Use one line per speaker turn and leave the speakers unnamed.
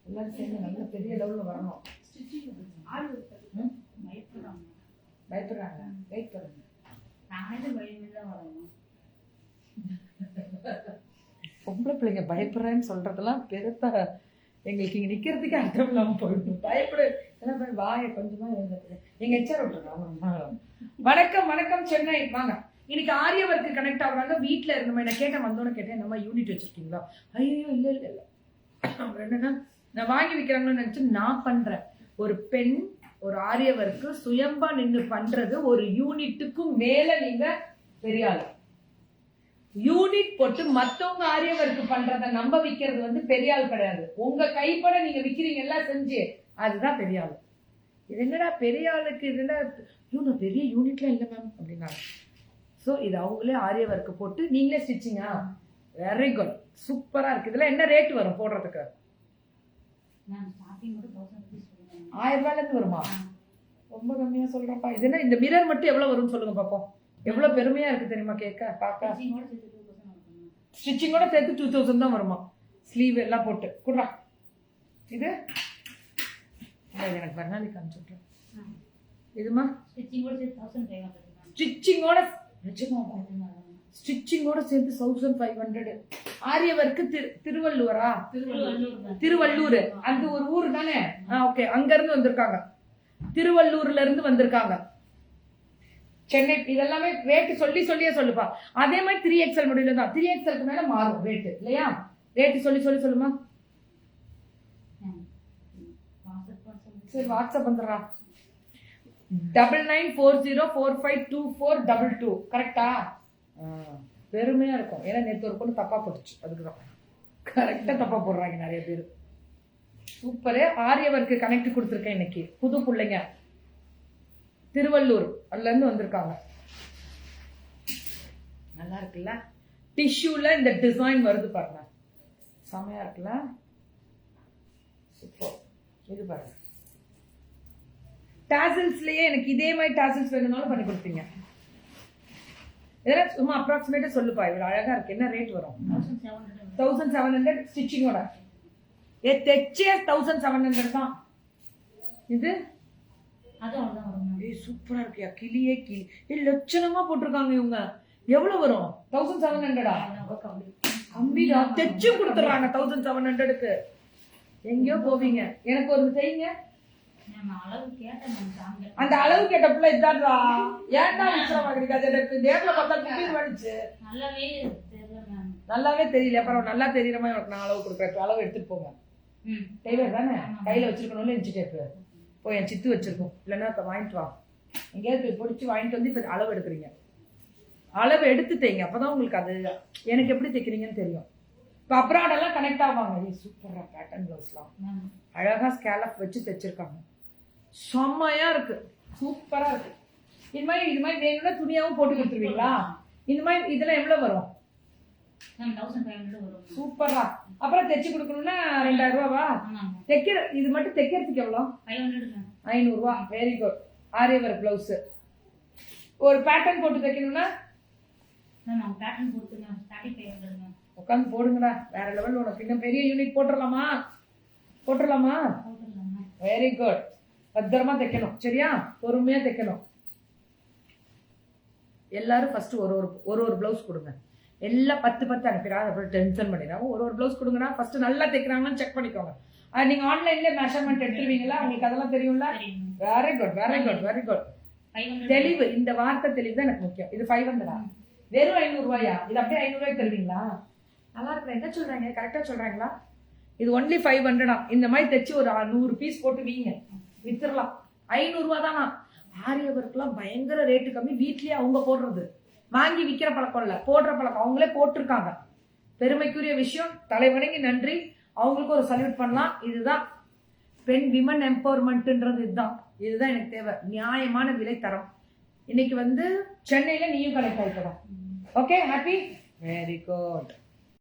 எல்லாரும் சேர்ந்து நல்ல பெரிய லெவலில் வரணும். பயப்படுறாங்க. வெயிட் பண்ணுங்க. பொம்பளை பிள்ளைங்க பயப்படுறேன்னு சொல்றதெல்லாம் பெருத்தா எங்களுக்கு இங்க நிக்கிறதுக்கு அர்த்தம் இல்லாம போயிடும். பயப்படு எல்லாம் வாய கொஞ்சமா எங்க எச்சர விட்டுருக்காங்க. வணக்கம் வணக்கம் சென்னை வாங்க. இன்னைக்கு ஆரியவர்க்கு கனெக்ட் ஆகுறாங்க. வீட்டுல இருந்தோம். என்ன கேட்டேன், வந்தோன்னு கேட்டேன், நம்ம யூனிட் வச்சிருக்கீங்களா? ஐயோ இல்ல இல்ல இல்ல. என்னன்னா நான் வாங்கி வைக்கிறாங்கன்னு நினைச்சு நான் பண்றேன். ஒரு பெண் ஒரு ஆரியவர்க்கு சுயம்பா நின்று பண்றது ஒரு யூனிட்டுக்கும் மேல நீங்க பெரிய ஆளு. யூனிட் போட்டு மத்தவங்க ஆரியவர்க்கு பண்றத நம்ப விக்கிறது வந்து பெரிய ஆள் கிடையாது. உங்க கைப்பட நீங்க விக்கிறீங்க எல்லாம் செஞ்சு, அதுதான் பெரிய ஆளு. இது என்னடா பெரிய ஆளுக்கு இதுல நான் பெரிய யூனிட்லாம் இல்லை மேம் அப்படின்னாங்க. ஸோ இது அவங்களே ஆரியவர்க்கு போட்டு நீங்களே ஸ்டிச்சிங்கா? வெரி குட், சூப்பரா இருக்கு. இதெல்லாம் என்ன ரேட் வரும் போடுறதுக்கு? 1000 ரூபாயில இருந்து வருமா? ரொம்ப கம்மியா சொல்றப்பா. இது என்ன இந்த மிரர் மட்டும் எவ்வளவு வரும்னு சொல்லுங்க பாப்போம். எவ்வளவு பெருமையா இருக்கு தெரியுமா கேட்க பாக்க. ஸ்டிச்சிங்கோட சேர்த்து 2000 தான் வருமா? ஸ்லீவ் எல்லாம் போட்டு குடுறா. இது எனக்கு மறுநாள் காமிச்சுட்றேன். இதுமா ஸ்டிச்சிங்கோட ஸ்டிச்சிங்கோட சேர்த்து 1500. ஆரியவர்க்கு திருவள்ளூரா? திருவள்ளூர் அந்த ஒரு ஊர் தானே? ஓகே, அங்க இருந்து வந்திருக்காங்க. திருவள்ளூர்ல இருந்து வந்திருக்காங்க. சென்னை. இதெல்லாமே ரேட்டு சொல்லியே சொல்லுப்பா. அதே மாதிரி 3XL முடியல தான். 3XLக்கு மேல மாறும் ரேட்டு இல்லையா? ரேட்டு சொல்லுமா. சரி வாட்ஸ்அப் வந்துடுறா. 9940452422 கரெக்டா? பெருமையா இருக்கும். ஏன்னா நேற்று ஒரு பொண்ணு தப்பா போட்டுச்சு, அதுக்குதான். கரெக்டா தப்பா போடுறாங்க நிறைய பேர். சூப்பரு. ஆரியவர்க்கு கனெக்ட் கொடுத்துருக்கேன் இன்னைக்கு. புது பிள்ளைங்க திருவள்ளூர் அதுல இருந்து வந்திருக்காங்க. நல்லா இருக்குல்ல? டிஷ்யூல இந்த டிசைன் வருது பாருங்க, செமையா இருக்குல்ல? சூப்பர். இது பாருங்க, டாசல்ஸ்லயே எனக்கு இதே மாதிரி டாசல்ஸ் வேணும்னாலும் பண்ணி கொடுப்பீங்க. இதெல்லாம் சும்மா அப்ராக்சிமேட்டா சொல்லுப்பா. இவ்வளவு அழகா இருக்கு. என்ன ரேட் வரும்? 1700 ஸ்டிச்சிங்கோட. தைச்சே 1700 தான். இது சூப்பரா இருக்கியா? கிளியே கிளி லட்சணமா போட்டிருக்காங்க இவங்க. எவ்வளவு வரும்? 1700. கம்மிடா. தைச்சு கொடுத்துறாங்க 1700க்கு. எங்கயோ போவீங்க. எனக்கு ஒரு செய்யுங்க. அந்த அளவு கேட்டப்பல இதான்டா. ஏன்டா விசிரமா கிடைக்காது? எனக்கு நேர்ல பார்த்தா குப்பீர் வடிச்சு நல்லாவே தெரியல. அப்புறம் நல்லா தெரியற மாதிரி உனக்கு நான் அளவு கொடுக்குறேன். அளவு எடுத்துட்டு போங்க. டெய்லர் தானே, கையில வச்சிருக்கணும்ல. இன்ச்சு டேப்பு போய் என் சித்து வச்சிருக்கோம். இல்லைன்னா இப்போ வாங்கிட்டு வா. எங்கேயாவது போய் பிடிச்சி வாங்கிட்டு வந்து இப்போ அளவு எடுக்கிறீங்க. அளவு எடுத்து தைங்க. அப்பதான் உங்களுக்கு அது எனக்கு எப்படி தைக்கிறீங்கன்னு தெரியும். இப்போ அப்ராடெல்லாம் கனெக்ட் ஆவாங்க. சூப்பரா பேட்டர்ன் பிளவுஸ்லாம் அழகா ஸ்கேலப் வச்சு தைச்சிருக்காங்க. செம்மையா இருக்கு, சூப்பரா இருக்கு. இது மாதிரி வேணும்னா துணியாவும் போட்டு கொடுத்துருவீங்களா? இந்த மாதிரி இதெல்லாம் எவ்வளவு வரும்? 1500 வரும். சூப்பரா. அப்புறம் தைச்சு கொடுக்கணும்னா 2000 ரூபாவா? தைக்கிற இது மட்டும் தைக்கிறதுக்கு எவ்வளவு? 500 ரூபா. Very good. ஆரியவர் பிளவுஸ் ஒரு பேட்டர்ன் போட்டு தைக்கணும்னா உட்காந்து போடுங்கடா. வேற லெவல். உனக்கு இன்னும் பெரிய யூனிட் போட்டுடலாமா? Very good. பத்திரமா தைக்கணும் சரியா? பொறுமையா தைக்கணும். எல்லாரும் ஃபர்ஸ்ட் ஒரு பிளவுஸ் கொடுங்க. எல்லாம் 10 அனுப்பிடாது. அப்புறம் டென்ஷன் பண்ணிடுறாங்க. ஒரு பிளவுஸ் கொடுங்கன்னா ஃபர்ஸ்ட் நல்லா தைக்கிறாங்கன்னு செக் பண்ணிக்கோங்க. நீங்க ஆன்லைன்ல மெஷர்மெண்ட் எடுத்துருவீங்களா? உங்களுக்கு அதெல்லாம் தெரியும்ல? Very good. தெளிவு. இந்த வார்த்தை தெளிவு தான் எனக்கு முக்கியம். இது 500. வெறும் 500 ரூபாயா? இது அப்படியே 500 ரூபாய்க்கு தருவீங்களா? நல்லா இருக்கு. என்ன சொல்றாங்க? கரெக்டா சொல்றாங்களா? இது ஒன்லி 500. இந்த மாதிரி தைச்சு ஒரு 100 பீஸ் போட்டு வீங்க, வித்துடலாம். 500 ரூபா தானா? ஆரியவர்க்குலாம் பயங்கர ரேட்டு கம்மி. வீட்லயே அவங்க போடுறது, வாங்கி விற்கிற பழக்கம் இல்ல, போடுற பழக்கம். அவங்களே போட்டிருக்காங்க. பெருமைக்குரிய விஷயம். தலைவணங்கி நன்றி. அவங்களுக்கு ஒரு சல்யூட் பண்ணலாம். இதுதான் பெண் விமன் எம்பவர்மெண்ட்ன்றது. இதுதான் எனக்கு தேவை. நியாயமான விலை தரம். இன்னைக்கு வந்து சென்னையில நீயும் கலெக்ட் ஆயிக்கலாம். Okay, happy? Very good.